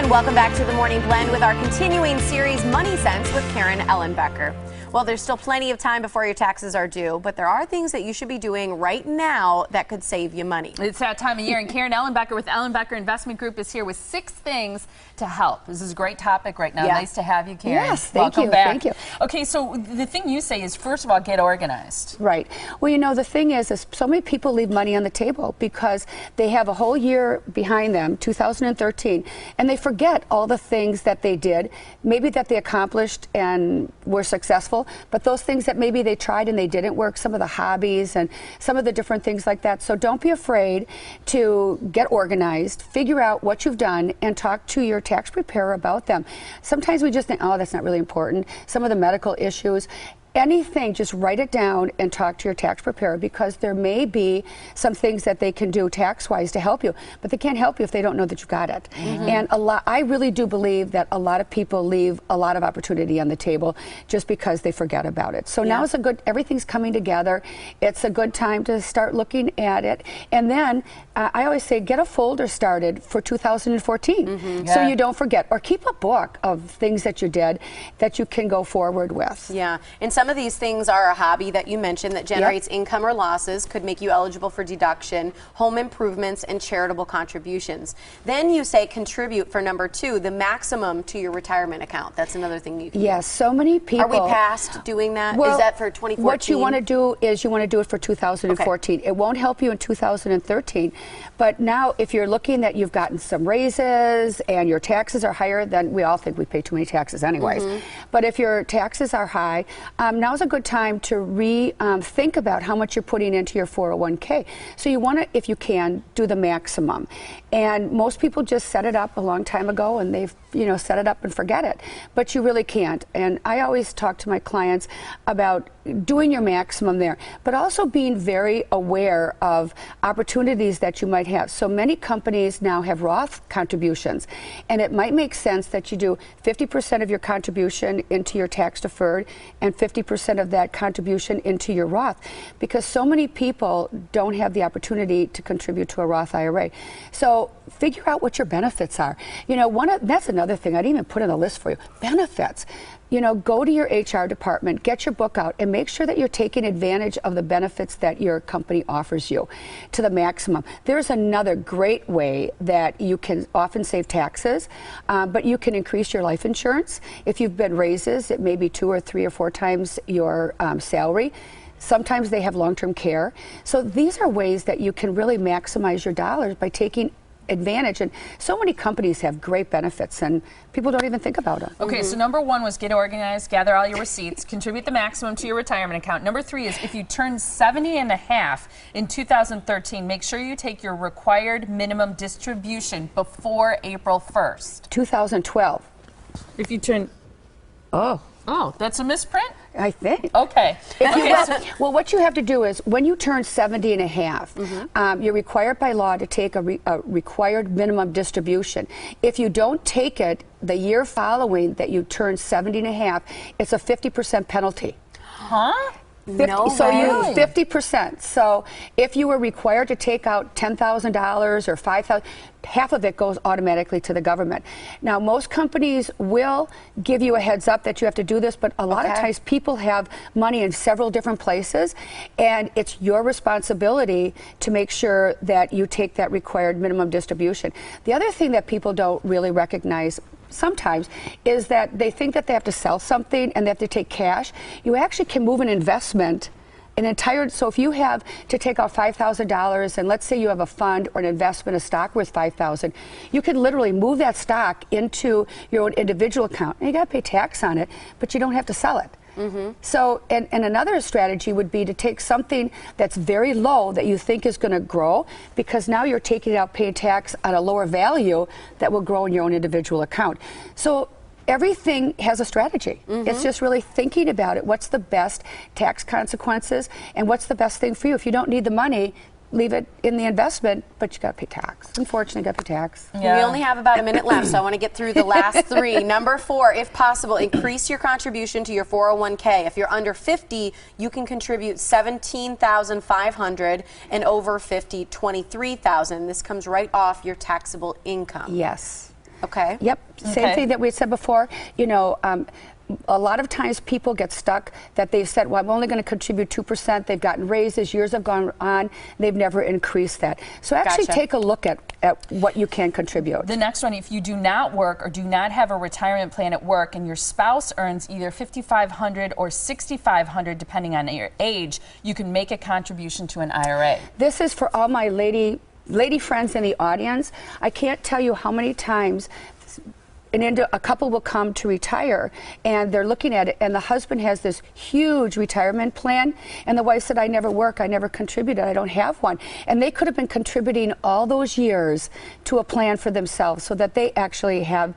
And welcome back to the Morning Blend with our continuing series, Money Sense with Karen Ellenbecker. Well, there's still plenty of time before your taxes are due, but there are things that you should be doing right now that could save you money. It's that time of year, and Karen Ellenbecker with Ellenbecker Investment Group is here with 6 things to help. This is a great topic right now. Yeah. Nice to have you, Karen. Yes, thank you. Welcome back. Thank you. Okay, so the thing you say is, first of all, get organized. Right. Well, you know, the thing is so many people leave money on the table because they have a whole year behind them, 2013, and they forget all the things that they did, maybe that they accomplished and were successful, but those things that maybe they tried and they didn't work, some of the hobbies and some of the different things like that. So don't be afraid to get organized, figure out what you've done, and talk to your tax preparer about them. Sometimes we just think, oh, that's not really important. Some of the medical issues. Anything, just write it down and talk to your tax preparer, because there may be some things that they can do tax-wise to help you, but they can't help you if they don't know that you got it. And I really do believe that a lot of people leave a lot of opportunity on the table just because they forget about it. So now is a good, everything's coming together. It's a good time to start looking at it. And then I always say, get a folder started for 2014 so you don't forget, or keep a book of things that you did that you can go forward with. Yeah, and some of these things are a hobby that you mentioned that generates income or losses, could make you eligible for deduction, home improvements, and charitable contributions. Then you say contribute for number 2, the maximum to your retirement account. That's another thing you can do. Yes, so many people. Are we past doing that? Well, is that for 2014? What you want to do is you want to do it for 2014. Okay. It won't help you in 2013, but now if you're looking that you've gotten some raises and your taxes are higher, then we all think we pay too many taxes anyways. But if your taxes are high, now's a good time to think about how much you're putting into your 401k. So you want to, if you can, do the maximum. And most people just set it up a long time ago and they've, set it up and forget it. But you really can't. And I always talk to my clients about doing your maximum there, but also being very aware of opportunities that you might have. So many companies now have Roth contributions, and it might make sense that you do 50% of your contribution into your tax deferred and 50% of that contribution into your Roth, because so many people don't have the opportunity to contribute to a Roth IRA. So figure out what your benefits are. That's another thing I didn't even put on the list for you. Benefits. Go to your HR department, get your book out, and make sure that you're taking advantage of the benefits that your company offers you to the maximum. There's another great way that you can often save taxes, but you can increase your life insurance. If you've been raises, it may be 2 or 3 or 4 times your salary. Sometimes they have long-term care. So these are ways that you can really maximize your dollars by taking advantage, and so many companies have great benefits and people don't even think about it. Okay, so number 1 was get organized, gather all your receipts, contribute the maximum to your retirement account. Number 3 is if you turn 70 and a half in 2013, make sure you take your required minimum distribution before April 1st. 2012. If you turn... Oh, that's a misprint? I think. Okay. Well, what you have to do is when you turn 70 and a half, you're required by law to take a required minimum distribution. If you don't take it the year following that you turn 70 and a half, it's a 50% penalty. Huh? 50, no so way. you 50%. So if you were required to take out $10,000 or $5,000, half of it goes automatically to the government. Now, most companies will give you a heads up that you have to do this, but a lot of times people have money in several different places, and it's your responsibility to make sure that you take that required minimum distribution. The other thing that people don't really recognize sometimes is that they think that they have to sell something and they have to take cash. You actually can move an investment, so if you have to take out $5,000 and let's say you have a fund or an investment, a stock worth $5,000, you can literally move that stock into your own individual account. And you got to pay tax on it, but you don't have to sell it. So, and another strategy would be to take something that's very low that you think is going to grow, because now you're taking it out, paying tax on a lower value that will grow in your own individual account. So everything has a strategy. It's just really thinking about it. What's the best tax consequences and what's the best thing for you? If you don't need the money, leave it in the investment, but you got to pay tax. Unfortunately, you got to pay tax. Yeah. We only have about a minute left, so I want to get through the last 3. Number 4, if possible, increase your contribution to your 401k. If you're under 50, you can contribute $17,500, and over 50, $23,000. This comes right off your taxable income. Yes. Okay. Yep. Same thing that we said before. You know, a lot of times people get stuck that they've said, well, I'm only going to contribute 2%. They've gotten raises, years have gone on, they've never increased that. So actually take a look at what you can contribute. The next one, if you do not work or do not have a retirement plan at work and your spouse earns either $5,500 or $6,500 depending on your age, you can make a contribution to an IRA. This is for all my lady friends in the audience. I can't tell you how many times a couple will come to retire and they're looking at it and the husband has this huge retirement plan and the wife said, I never work, I never contributed, I don't have one. And they could have been contributing all those years to a plan for themselves so that they actually have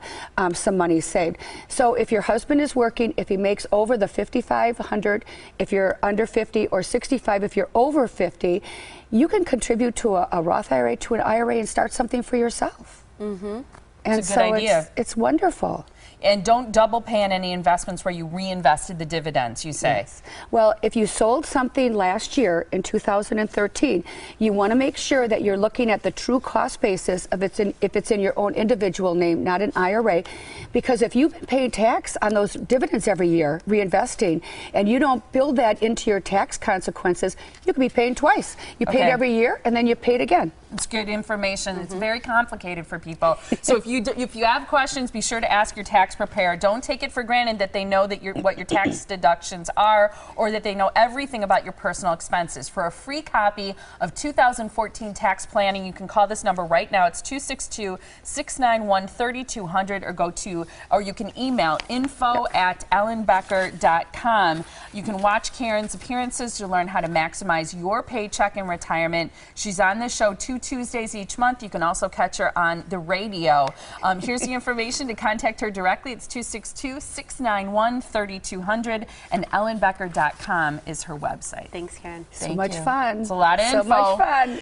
some money saved. So if your husband is working, if he makes over the $5,500, if you're under 50 or 65, if you're over 50, you can contribute to a Roth IRA, to an IRA and start something for yourself. Mm-hmm. And it's a good idea. It's wonderful. And don't double pay on any investments where you reinvested the dividends, you say. Yes. Well, if you sold something last year in 2013, you want to make sure that you're looking at the true cost basis of if it's in your own individual name, not an IRA. Because if you've been paying tax on those dividends every year, reinvesting, and you don't build that into your tax consequences, you could be paying twice. You paid every year and then you paid again. It's good information. It's very complicated for people. So if you have questions, be sure to ask your tax preparer. Don't take it for granted that they know that what your tax deductions are or that they know everything about your personal expenses. For a free copy of 2014 tax planning, you can call this number right now. It's 262-691-3200 or you can email info@ellenbecker.com. You can watch Karen's appearances to learn how to maximize your paycheck in retirement. She's on this show 2 Tuesdays each month. You can also catch her on the radio. Here's the information to contact her directly. It's 262-691-3200 and ellenbecker.com is her website. Thanks, Karen. So much fun. It's a lot of info. So much fun.